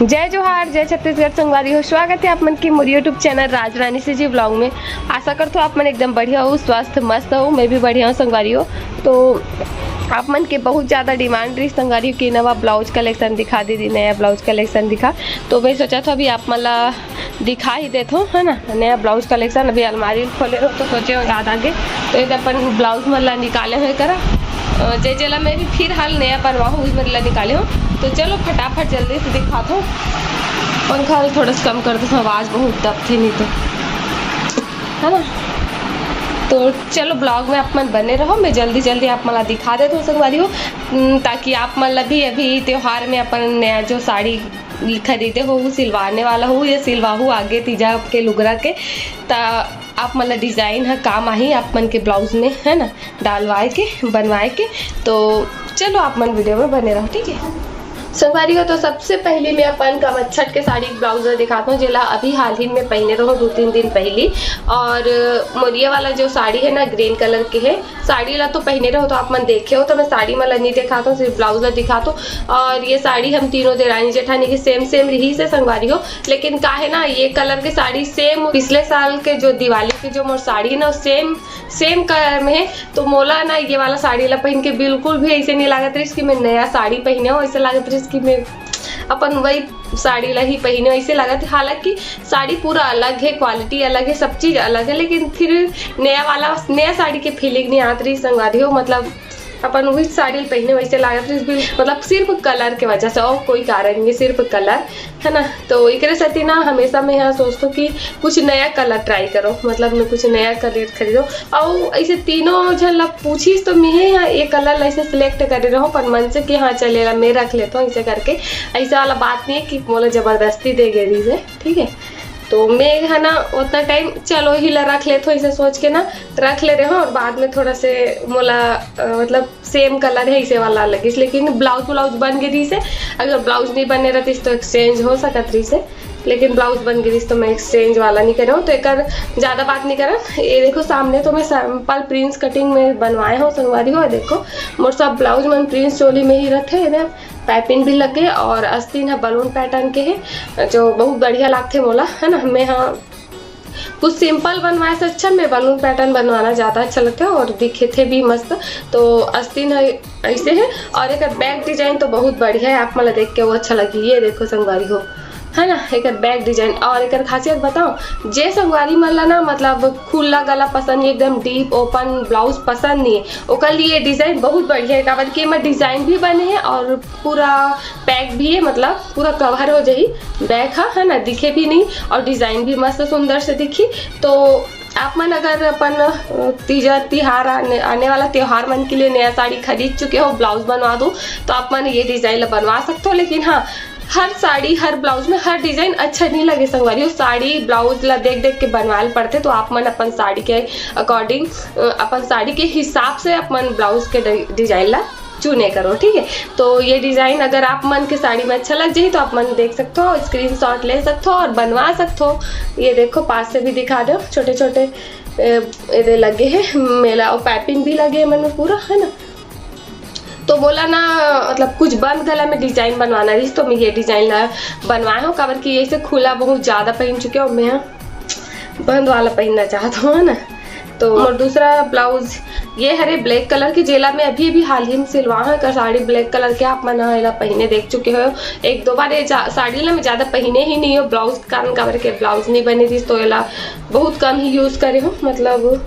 जय जोहार, जय छत्तीसगढ़ संगवारी हो। स्वागत है आप मन के मोर यूट्यूब चैनल राजरानी से जी ब्लॉग में। आशा करते हो आप मन एकदम बढ़िया हो, स्वस्थ मस्त हो। मैं भी बढ़िया हूँ संगवारी हो। तो आप मन के बहुत ज़्यादा डिमांड रही संगवारी हो कि नवा ब्लाउज कलेक्शन दिखा दीदी, नया ब्लाउज कलेक्शन दिखा। तो मैं सोचा था अभी आप मन ला दिखा ही देता हूँ, है ना, नया ब्लाउज कलेक्शन। अभी अलमारी खोले हो तो सोचे हो याद आगे तो एक अपन ब्लाउज मन ला निकाले हुए करा जे जेला मैं भी फिर हाल नया बनवाऊँ उस मेरे ला निकाले हूँ। तो चलो फटाफट जल्दी से दिखाता हूँ। पंखा थोड़ा सा कम कर दो, आवाज़ बहुत दब थी नहीं तो, है ना। तो चलो ब्लॉग में आप मन बने रहो, मैं जल्दी जल्दी आप मला दिखा देता हूँ संगवारी हो, ताकि आप मन भी अभी त्योहार में अपन नया जो साड़ी खरीदे हो वो सिलवाने वाला हो या सिलवाहू आगे तीजा के लुगरा के ता आप मतलब डिज़ाइन है काम आई आप मन के ब्लाउज में, है ना, डालवाए के बनवाए के। तो चलो आप मन वीडियो में बने रहो, ठीक है संगवारी हो। तो सबसे पहले मैं अपन कमच्छट के साड़ी ब्लाउज दिखाता हूँ जेला अभी हाल ही में पहने रहो 2-3 दिन पहले। और मोरिया वाला जो साड़ी है ना ग्रीन कलर के है, साड़ी ला तो पहने रहो तो आप मन देखे हो। तो मैं साड़ी मला नहीं दिखाता हूँ, सिर्फ ब्लाउज ला दिखाता हूँ। और ये साड़ी हम तीनों देरानी जेठानी की सेम रही से संगवारी हो, लेकिन का है ना ये कलर की साड़ी सेम पिछले साल के जो दिवाली की जो मोर साड़ी है ना सेम कलर में है। तो मोला ना ये वाला साड़ी ला पहन के बिल्कुल भी ऐसे नहीं लागत रही कि मैं नया साड़ी पहने हो, ऐसे लागत रही कि मैं अपन वही साड़ी ला ही पहने ऐसे लगा था। हालांकि साड़ी पूरा अलग है, क्वालिटी अलग है, सब चीज़ अलग है, लेकिन फिर नया साड़ी के फीलिंग नहीं आती रही संगवारी हो। मतलब अपन वही साड़ी पहने वैसे लागत रही, मतलब सिर्फ कलर के वजह से और कोई कारण नहीं, सिर्फ कलर, है ना। तो एक साथी ना हमेशा मैं यहाँ सोचता हूँ कि कुछ नया कलर ट्राई करो, मतलब मैं कुछ नया कलर खरीदो। और ऐसे तीनों जन ला पूछी तो मैं यहाँ ये कलर ऐसे सिलेक्ट करे रहो पर मन से कि हाँ चलेगा मैं रख लेता हूँ ऐसे करके। ऐसा वाला बात नहीं है कि मोला जबरदस्ती दे गई है, ठीक है। तो मैं है ना उतना टाइम चलो ही ला रख लेते हो ऐसे सोच के ना रख ले रहे हो। और बाद में थोड़ा से मोला मतलब सेम कलर है इसे वाला लगे, लेकिन ब्लाउज बन गई से। अगर ब्लाउज नहीं बने रहती तो एक्सचेंज हो सकत रही से, लेकिन ब्लाउज बन गई तो मैं एक्सचेंज वाला नहीं कर रहा हूँ। तो एक ज़्यादा बात नहीं करा। ये देखो सामने तो मैं सिंपल प्रिंस कटिंग में बनवाए हूँ संगवारी हो। देखो मोर सब ब्लाउज मन प्रिंस चोली में ही रखे है, पाइपिंग भी लगे और आस्तीन है बलून पैटर्न के है जो बहुत बढ़िया लगते मोला, है ना। मैं हाँ कुछ सिंपल बनवाए से अच्छा मैं बलून पैटर्न बनवाना ज़्यादा अच्छा लगता है और दिखे थे भी मस्त। तो आस्तीन है ऐसे है और एक बैक डिजाइन तो बहुत बढ़िया है, आप मला देख के वो अच्छा लगी। ये देखो संगवारी हो, है ना, एक बैक डिजाइन। और एक खासियत बताओ, जे संगवारी मला ना मतलब खुला गला पसंद नहीं, एकदम डीप ओपन ब्लाउज पसंद नहीं है, ओकर लिए डिजाइन बहुत बढ़िया है। काबर कि मैं डिजाइन भी बने हैं और पूरा पैक भी है, मतलब पूरा कवर हो जाही बैक, है ना, दिखे भी नहीं और डिजाइन भी मस्त सुंदर से दिखी। तो आप मन अगर अपन तीजा तिहार आने वाला त्योहार मन के लिए नया साड़ी खरीद चुके हो, ब्लाउज बनवा दो तो आप मन ये डिजाइन बनवा सकते हो। लेकिन हाँ हर साड़ी हर ब्लाउज में हर डिजाइन अच्छा नहीं लगे संगवारी हो। साड़ी ब्लाउज ला देख के बनवाए पड़ते, तो आप मन अपन साड़ी के अकॉर्डिंग अपन साड़ी के हिसाब से अपन ब्लाउज के डिजाइन ला चुने करो, ठीक है। तो ये डिजाइन अगर आप मन के साड़ी में अच्छा लग जाए तो आप मन देख सकते हो, स्क्रीनशॉट ले सकते हो और बनवा सकते हो। ये देखो पास से भी दिखा दो, छोटे छोटे ये लगे हैं मेला और पाइपिंग भी लगे है मन में पूरा, है ना। तो बोला ना मतलब कुछ बंद गला में डिजाइन बनवाना रही तो मैं ये डिजाइन ला बनवाया हूँ। काबर कि ये से खुला बहुत ज़्यादा पहन चुके हो, मैं बंद वाला पहनना चाहता हूँ, है ना। तो और दूसरा ब्लाउज ये हरे ब्लैक कलर की जेला में अभी हाल ही में सिलवाया है साड़ी ब्लैक कलर के। आप मना पहने देख चुके हो 1-2 बार। ये साड़ी ला मैं ज़्यादा पहने ही नहीं हो ब्लाउज के कारण, काबर के ब्लाउज नहीं बनी थी तो ये बहुत कम ही यूज़ करे हो, मतलब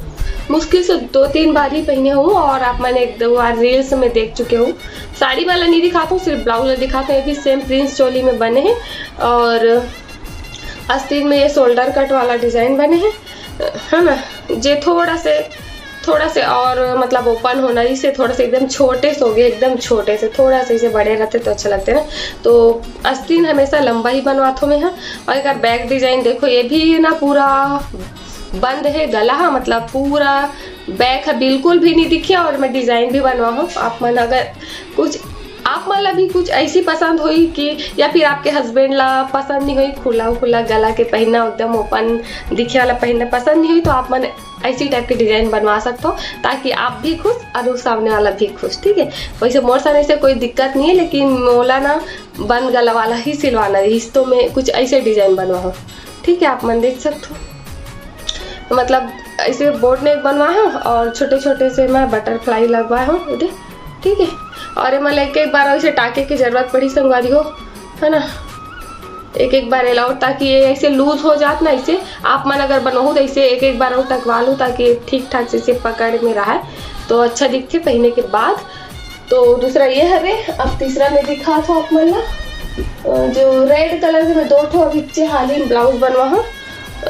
मुश्किल से 2-3 बार ही पहने हूँ। और आप मैंने 1-2 बार रील्स में देख चुके हूँ। साड़ी वाला नहीं दिखाता हूँ, सिर्फ ब्लाउज दिखाते हैं। ये भी सेम प्रिंस चोली में बने हैं और आस्तीन में ये शोल्डर कट वाला डिज़ाइन बने हैं, है ना। जे थोड़ा से और मतलब ओपन होना इसे थोड़ा से एकदम छोटे से हो गए, एकदम छोटे से थोड़ा सा इसे बड़े रहते तो अच्छा लगते ना। तो आस्तीन हमेशा लंबा ही बनवाता हूँ मैं। और एक बैक डिजाइन देखो, ये भी ना पूरा बंद है गला, मतलब पूरा बैक है, बिल्कुल भी नहीं दिखिया। और मैं डिजाइन भी बनवा हूँ। आप मन अगर कुछ आप मला भी कुछ ऐसी पसंद हुई कि या फिर आपके हस्बैंड ला पसंद नहीं हुई खुला गला के पहनना, एकदम ओपन दिखे वाला पहनना पसंद नहीं हुई, तो आप मन ऐसी टाइप के डिजाइन बनवा सकते हो ताकि आप भी खुश और उस सामने वाला भी खुश। ठीक है, वैसे मोर सामने से कोई दिक्कत नहीं है, लेकिन मोला ना बंद गला वाला ही सिलवाना है, हिस्सों में कुछ ऐसे डिजाइन बनवाओ। ठीक है, आप मन देख सकते हो, तो मतलब ऐसे बोर्ड नेक बनवाया हूँ और छोटे छोटे से मैं बटरफ्लाई लगवाया हूँ उधर। ठीक है, और ये मतलब एक बार ऐसे टाके की जरूरत पड़ी संगवारी हो, है ना, एक बार अलाउ, ताकि ये ऐसे लूज हो जात ना, इसे आप मन अगर बनवाओ तो ऐसे एक बार और टकवा लूँ ताकि ठीक ठाक से पकड़ में रहा तो अच्छा दिखते पहनने के बाद। तो दूसरा ये है। अब तीसरा मैं दिखा था आप मन जो रेड कलर के मैं 2 ठो अभी हाल ही ब्लाउज बनवा हूँ।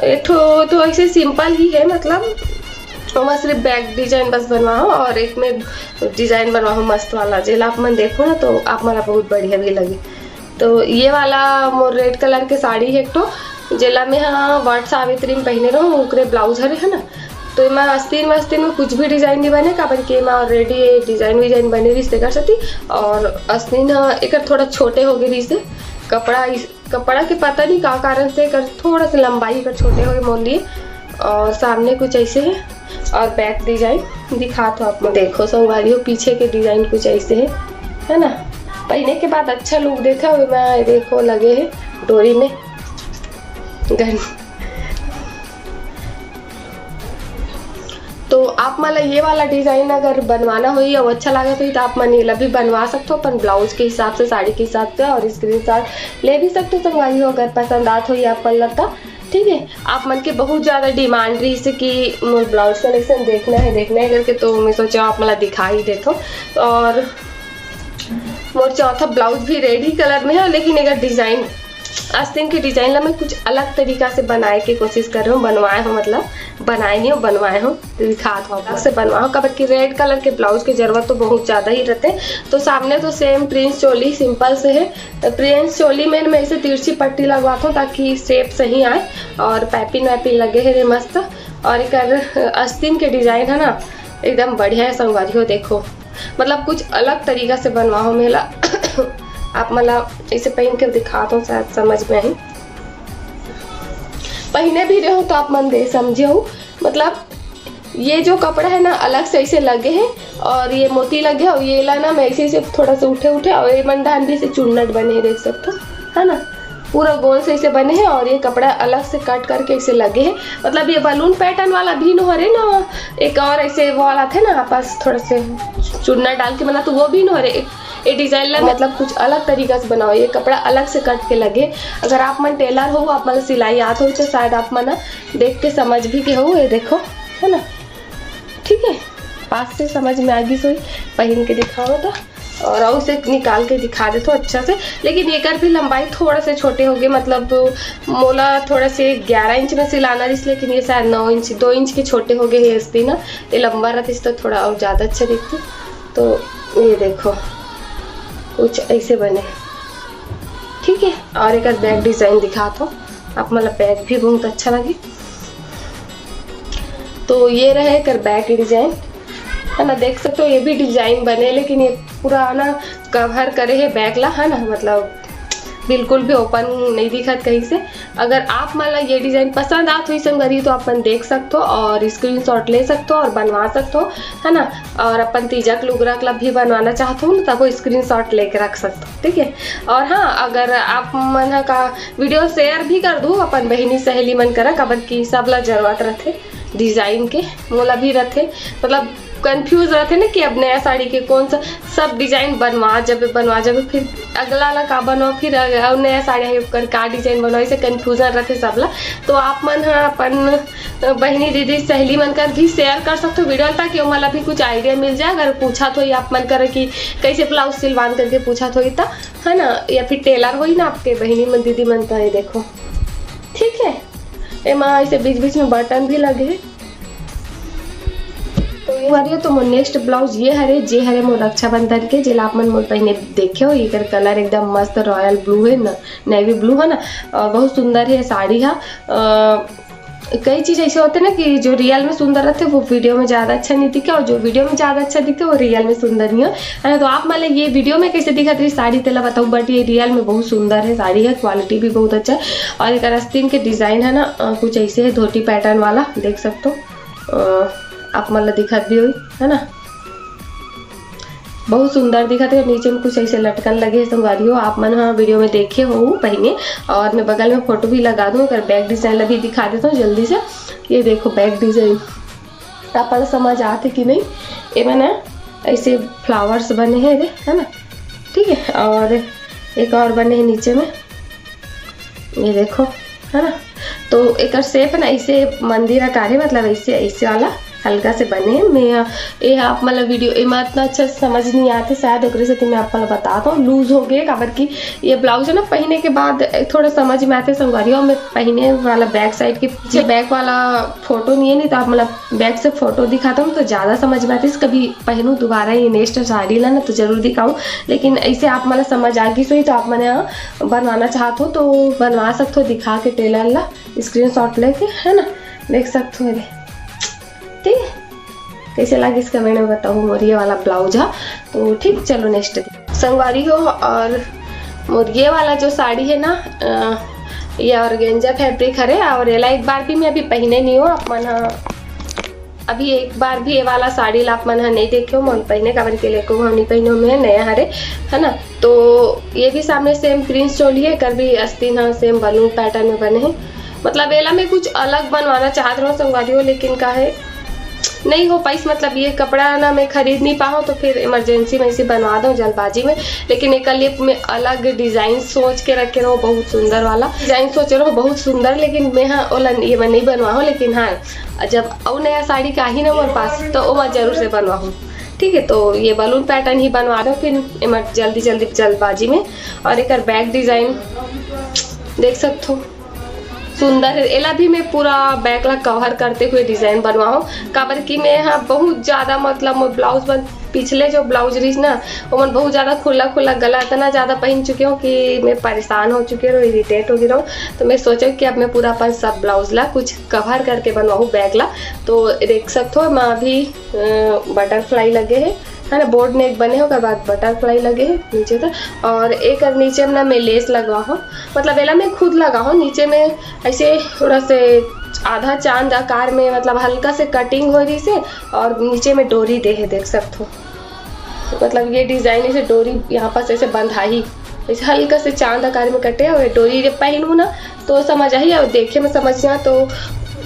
एक ठो तो ऐसे सिंपल ही है, मतलब मैं सिर्फ बैक डिजाइन बस बनवा हूँ और एक में डिजाइन बनवा हूँ मस्त वाला, जेला आप मन देखो ना तो आप मला बहुत बढ़िया भी लगे। तो ये वाला मोर रेड कलर के साड़ी है एक तो, जेला में हाँ वट सावित्री में पहने रहूँ, उकरे ब्लाउज हरे है ना। तो मैं आस्तीन में कुछ भी डिजाइन नहीं बने काबर के मैं ऑलरेडी डिजाइन बने रही से कर सकती, और आस्तीन एक थोड़ा छोटे हो गए रही से कपड़ा के पता नहीं का कारण से कर थोड़ा सा लंबाई कर छोटे हो गए मोल लिए। और सामने कुछ ऐसे है और बैक डिजाइन दिखा तो आप देखो संगवारी हो, पीछे के डिजाइन कुछ ऐसे है ना। पहने के बाद अच्छा लुक देखा हुए मैं देखो लगे है डोरी में गन। तो आप मतलब ये वाला डिजाइन अगर बनवाना हो और अच्छा लगा तो आप मन ये भी बनवा सकते हो अपन ब्लाउज के हिसाब से, साड़ी के हिसाब से, और स्क्रीनशॉट ले भी सकते हो संगवारी हो अगर पसंद आत हो या अपन लगता। ठीक है, आप मन के बहुत ज़्यादा डिमांड रही से कि ब्लाउज कलेक्शन देखना है करके, तो मैं सोचा आप मतलब दिखा ही देता हूँ। और मोर चौथा ब्लाउज भी रेड ही कलर में है, लेकिन अगर डिजाइन आस्तीन की डिजाइन ला मैं कुछ अलग तरीका से बनाए की कोशिश कर रही हूँ, बनवाए हूँ, मतलब बनाए नहीं हूँ बनवाए हूँ, दिखा था अलग से बनवाओ कबर की रेड कलर के ब्लाउज की जरूरत तो बहुत ज़्यादा ही रहते। तो सामने तो सेम प्रिंस चोली सिंपल से है, तो प्रिंस चोली में मैं इसे तिरछी पट्टी लगवाता हूँ ताकि शेप सही आए, और पैपिन वैपिन लगे है मस्त। और एक आस्तीन के डिजाइन है ना एकदम बढ़िया है संगवारी हो, देखो मतलब कुछ अलग तरीका से बनवाओ मेला। आप मतलब इसे पहन के दिखाता हूँ शायद समझ में आई, पहने भी रहो तो आप मन दे समझे हो। मतलब ये जो कपड़ा है ना अलग से ऐसे लगे हैं और ये मोती लगे और ये ला ना मैं ऐसे थोड़ा सा उठे और ये मंडान भी ऐसे चुन्नट बने हैं, देख सकते हो है ना, पूरा गोल से ऐसे बने हैं। और ये कपड़ा अलग से कट करके ऐसे लगे हैं, मतलब ये बलून पैटर्न वाला भी न हो रहे ना, एक और ऐसे वाला थे ना आपस थोड़ा से चुन्ना डाल के बना, तो वो भी न हो रहे। ये डिजाइन ला मतलब कुछ अलग तरीका से बनाओ, ये कपड़ा अलग से कट के लगे। अगर आप मन टेलर हो, आप मन सिलाई आत हो, तो शायद आप मन देख के समझ भी के हो, ये देखो है ना। ठीक है, पास से समझ में आ गई सोई, पहन के दिखाओ तो और उसे निकाल के दिखा दे तो अच्छा से। लेकिन ये कर भी लंबाई थोड़ा से छोटे हो गए, मतलब मोला थोड़ा से 11 इंच में सिलाना इस, लेकिन ये शायद 9 इंच 2 इंच के छोटे हो गए है इसकी ना, ये लंबा रहता इस तो थोड़ा और ज़्यादा अच्छा दिखती। तो ये देखो कुछ ऐसे बने, ठीक है। और एक बैक डिजाइन दिखाता हूँ, आप मतलब बैक भी बहुत अच्छा लगे। तो ये रहे कर बैक डिजाइन है ना, देख सकते हो ये भी डिजाइन बने, लेकिन ये पूरा ना कवर करे है बैक ला है ना, मतलब बिल्कुल भी ओपन नहीं दिखत कहीं से। अगर आप मतलब ये डिजाइन पसंद आत हुई संगरी तो अपन देख सकते हो और स्क्रीनशॉट ले सकते हो और बनवा सकते हो है ना। और अपन तीजक लुगरा क्लब भी बनवाना चाहते हो ना, तब वो स्क्रीनशॉट लेके रख सकते हो, ठीक है। और हाँ, अगर आप मन का वीडियो शेयर भी कर दूँ अपन बहनी सहेली मन करा, कबर की सब ला जरूरत रहते डिजाइन के, मोला भी रहते, मतलब कंफ्यूज रहते ना कि अब नया साड़ी के कौन सा सब डिजाइन बनवा जब फिर अगला ला का बनवा, फिर नया साड़ी कर का डिजाइन बनवा, ऐसे कंफ्यूजन रहते सबला। तो आप मन अपन बहनी दीदी सहेली मन कर भी शेयर कर सकते हो वीडियो, ताकि मला भी कुछ आइडिया मिल जाए। अगर पूछा तो आप मन कर कि कैसे ब्लाउज सिलवान करके पूछा तो है ना, या फिर टेलर हो ना आपके बहनी मन दीदी मन का, ये देखो ठीक है। एमा ऐसे बीच बीच में बटन भी लगे। तो ये हमारी तो मोर नेक्स्ट ब्लाउज ये हरे जे हरे मोर रक्षाबंधन के, जेला आप मन मोर पहने देखे हो। ये कलर एकदम मस्त रॉयल ब्लू है ना, नेवी ब्लू है ना, और बहुत सुंदर है साड़ी है। कई चीज़ ऐसे होते हैं ना कि जो रियल में सुंदर रहते वो वीडियो में ज़्यादा अच्छा नहीं दिखे, और जो वीडियो में ज़्यादा अच्छा दिखते वो रियल में सुंदर नहीं है ना। तो आप मतलब ये वीडियो में कैसे दिखा रही साड़ी तेला बताओ, बट ये रियल में बहुत सुंदर है साड़ी है, क्वालिटी भी बहुत अच्छा है। और एक आस्तीन के डिज़ाइन है ना कुछ ऐसे है, धोती पैटर्न वाला, देख सकते हो आप मतलब दिखत भी हुई है ना, बहुत सुंदर दिखत है। नीचे में कुछ ऐसे लटकन लगे हैं संगवारी हो, आप मन हाँ वीडियो में देखे हो पहले। और मैं बगल में फोटो भी लगा दूँ, अगर बैक डिजाइन भी दिखा देता हूँ जल्दी से। ये देखो बैक डिजाइन, आप समझ आते कि नहीं। ये मैंने ऐसे फ्लावर्स बने हैं है ना, ठीक है। और एक और बने हैं नीचे में, ये देखो है ना। तो एक शेप है ना ऐसे मंदिर आकार है, मतलब ऐसे ऐसे वाला हल्का से बने हैं। मैं ये आप मतलब वीडियो इतना अच्छा समझ नहीं आते शायद, ओकरे से मैं आप मतलब बताता हूँ। लूज हो गए काबर की ये ब्लाउज है ना, पहनने के बाद थोड़ा समझ में आते संगवारी हो। मैं पहने वाला बैक साइड के पीछे बैक वाला फोटो नहीं है, नहीं तो आप मतलब बैक से फोटो दिखाता हूँ तो ज़्यादा समझ में आती है। कभी पहनूँ दोबारा ये नेक्स्ट साड़ी ला ना तो जरूर दिखाऊँ, लेकिन ऐसे आप मतलब समझ आ गई सही। तो आप मैंने बनवाना चाहते हो तो बनवा सकते हो, दिखा के टेलर ला स्क्रीनशॉट लेके है ना, देख सकते हो। ठीक है, कैसे लगे इसका मैंने बताऊँ। मोरिये वाला ब्लाउज है तो ठीक। चलो नेक्स्ट संगवारी हो। और मोरिये वाला जो साड़ी है ना, ये ऑर्गेन्जा फैब्रिक है। और ये एक बार भी मैं अभी पहने नहीं हूँ, आप मन अभी एक बार भी ये वाला साड़ी ला आप मन नहीं देखे हो। मन पहने काबर के लिए को हम नहीं पहने में नया हरे है ना। तो ये भी सामने सेम प्रिंस चोली है, कर भी अस्तीन हाँ सेम बलून पैटर्न में बने हैं। मतलब एला में कुछ अलग बनवाना चाहती हूँ संगवारी हो, लेकिन का है नहीं हो पाई। मतलब ये कपड़ा ना मैं खरीद नहीं पाऊँ तो फिर इमरजेंसी में इसे बनवा दूँ जल्दबाजी में। लेकिन एक लिए मैं अलग डिज़ाइन सोच के रखे रहो, बहुत सुंदर वाला डिज़ाइन सोचे रहो, बहुत सुंदर। लेकिन मैं हाँ ओला ये मैं नहीं बनवाऊँ, लेकिन हाँ जब और नया साड़ी का ही ना मेरे पास तो मैं जरूर से बनवाऊँ। ठीक है, तो ये बलून पैटर्न ही बनवा दो फिर जल्दबाजी में। और एक बैक डिज़ाइन देख सकते हो, सुंदर है। एला भी मैं पूरा बैक ला कवर करते हुए डिजाइन बनवाऊँ काबर की मैं यहाँ बहुत ज़्यादा मतलब ब्लाउज बन पिछले जो ब्लाउज रही ना वो मन बहुत ज़्यादा खुला खुला गला इतना ज़्यादा पहन चुकी हूँ कि मैं परेशान हो चुकी हूँ, इरिटेट हो गई हूँ। तो मैं सोचा कि अब मैं पूरा अपन सब ब्लाउज ला कुछ कवर करके बनवाऊँ बैक ला। तो देख सकते हो मैं अभी बटरफ्लाई लगे है ना, बोर्ड नेक बने हो, बाद बटरफ्लाई लगे हैं नीचे तक। और एक नीचे में ना मैं लेस लगवा हूँ, मतलब एला मैं खुद लगा हूँ। नीचे में ऐसे थोड़ा से आधा चांद आकार में मतलब हल्का से कटिंग हो रही से, और नीचे में डोरी दे है, देख सकते हो। मतलब ये डिज़ाइन ऐसे डोरी यहाँ पास ऐसे बंधाई ऐसे हल्का से चांद आकार में कटे, और डोरी जब पहनूँ ना तो समझ आई, और देखे में समझ ना तो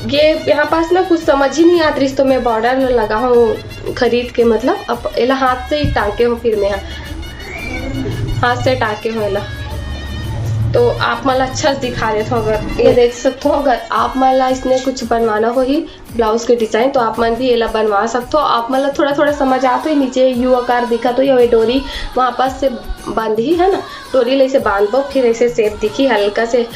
ये यहाँ पास ना कुछ समझ ही नहीं आती। तो मैं बॉर्डर लगा हूँ खरीद के, मतलब अब एला हाथ से ही टाँके हो, फिर मैं हाथ से टाँके हो एला। तो आप मला अच्छा दिखा देते हो। अगर ये देख सकते हो, अगर आप मला इसने कुछ बनवाना हो ही ब्लाउज के डिज़ाइन तो आप मन भी एला बनवा सकते हो। आप मतलब थोड़ा थोड़ा समझ आता है, नीचे यू आकार दिखा तो ये डोरी वहाँ पास से बांधी है ना, डोरी ले से बांध दो, फिर ऐसे शेप दिखी हल्का से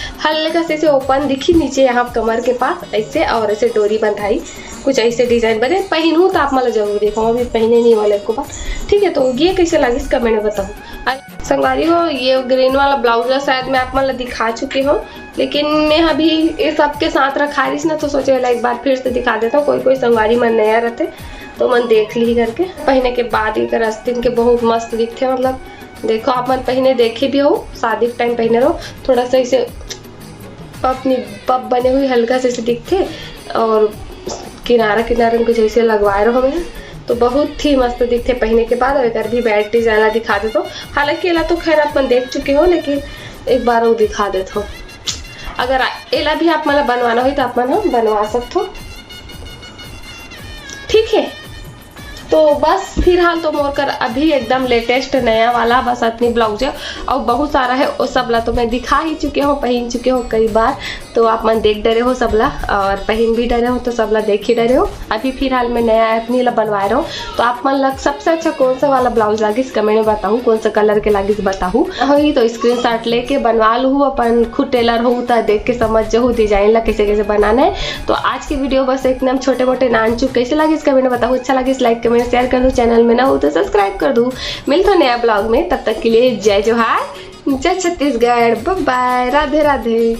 ऐसे ओपन दिखी नीचे यहाँ कमर के पास ऐसे, और ऐसे डोरी बंधाई कुछ ऐसे डिज़ाइन बने। पहनूँ तो आप मतलब जरूर देखो, अभी पहने नहीं वाले को बात। ठीक है, तो ये कैसे लगी इसका मैंने बताऊँ संगवारी हो। ये ग्रीन वाला ब्लाउज शायद मैं आप मतलब दिखा चुकी हूँ, लेकिन मैं अभी ये सबके साथ रखा रही ना तो सोचे वाला एक बार फिर से दिखा देता हूँ। कोई संगवारी मन नया रहते तो मन देख ली करके पहने के बाद ही आस्तीन के बहुत मस्त दिखते। मतलब देखो आप मन पहने देखे भी हो, शादी के टाइम पहने रहो, थोड़ा सा ऐसे अपनी पप बने हुए हल्का से दिखते, और किनारा में कुछ ऐसे लगवाए रहो मैं तो बहुत ही मस्त दिखते पहने के बाद। अगर भी बैक डिजाइन दिखा देता हूँ, हालांकि एला तो खैर अपन देख चुके हो, लेकिन एक बार वो दिखा देता हूँ। अगर एला भी आप मतलब बनवाना हो तो आप मन बनवा सकते हो। ठीक है, तो बस फिलहाल तो मोर कर अभी एकदम लेटेस्ट नया वाला बस अपनी ब्लाउज है, और बहुत सारा है वो सबला तो मैं दिखा ही चुके हो, पहन चुके हो कई बार। तो आप मन देख डरे हो सबला, और पहन भी डरे हो तो सबला देख ही डरे हो। अभी फिलहाल मैं नया अपनी ला बनवा रहा हूँ, तो आप मन लग सबसे अच्छा कौन सा वाला ब्लाउज लागिस कमेंट में बताऊँ, कौन सा कलर के लागिस बताऊँ ही तो स्क्रीनशॉट लेके बनवा लूँ। अपन खुद टेलर हो तो देख के समझ जाऊँ डिजाइन ला कैसे कैसे बनाना है। तो आज की वीडियो बस एकदम छोटे मोटे नानचू कैसे लागिस कमेंट में बताऊँ। अच्छा लगे लाइक कमेंट शेयर कर दो, चैनल में ना हो तो सब्सक्राइब कर दूँ। मिलता हूँ नया ब्लॉग में, तब तक के लिए जय जोहार, जय छत्तीसगढ़, बाय बाय, राधे राधे।